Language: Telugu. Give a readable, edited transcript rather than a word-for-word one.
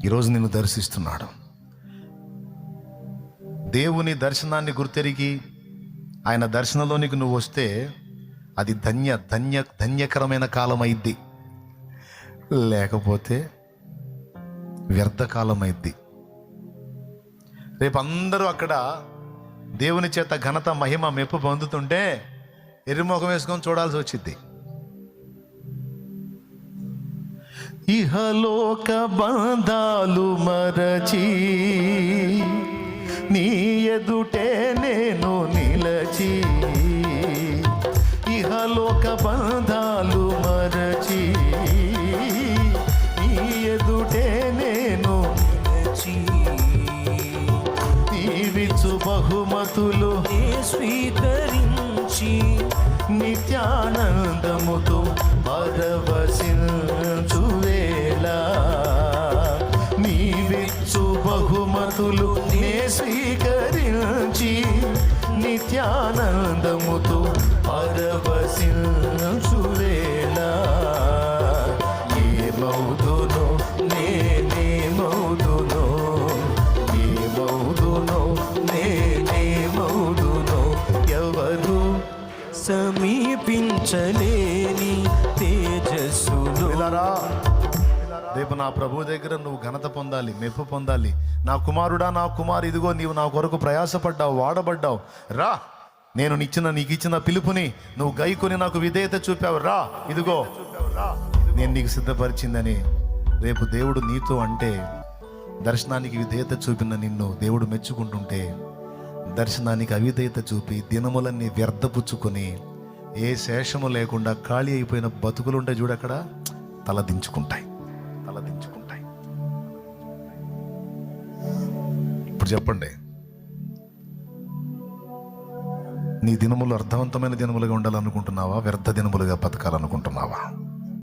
ఈరోజు నిన్ను దర్శిస్తున్నాడు. దేవుని దర్శనాన్ని గుర్తెరిగి ఆయన దర్శనంలోనికి నువ్వు వస్తే అది ధన్యకరమైన కాలం అయింది, లేకపోతే వ్యర్థకాలం అయింది. రేపు అందరూ అక్కడ దేవుని చేత ఘనత మహిమ మెప్పు పొందుతుంటే ఎర్రిమొఖం వేసుకొని చూడాల్సి వచ్చింది. ఇహలోక బంధాలు మరచి నీ ఎదుటే నేను నిలచి, ఇహలోక బంధాలు మరచి నీ ఎదుటే నేను నిలచి, నీవిచ్చు బహుమతులు స్వీకరించి నిత్యానందముతో పరవశించు వేళ, నీవిచ్చు బహుమతులు నే స్వీకరించి నిత్యానందముతో పరవశించు వేళ, ఏమౌదునో నేనేమౌదునో, ఏమౌదునో నేనేమౌదునో, ఎవరు సమీపించలేని తేజస్సులో. రేపు నా ప్రభు దగ్గర నువ్వు ఘనత పొందాలి, మెప్పు పొందాలి. నా కుమారుడా, నా కుమారు, ఇదిగో నీవు నా కొరకు ప్రయాసపడ్డావు, వాడబడ్డావు, రా. నేను నీకు ఇచ్చిన పిలుపుని నువ్వు గైకొని నాకు విధేయత చూపావు, రా, ఇదిగో నేను నీకు సిద్ధపరిచిందని రేపు దేవుడు నీతో అంటే, దర్శనానికి విధేయత చూపిన నిన్ను దేవుడు మెచ్చుకుంటుంటే, దర్శనానికి అవిధేయత చూపి దినములన్నీ వ్యర్థపుచ్చుకొని ఏ శేషము లేకుండా ఖాళీ అయిపోయిన బతుకులుంటే చూడక్కడ తలదించుకుంటాయి. ఇప్పుడు చెప్పండి, నీ దినములు అర్థవంతమైన దినములుగా ఉండాలనుకుంటున్నావా, వ్యర్థ దినములుగా బతకాలనుకుంటున్నావా?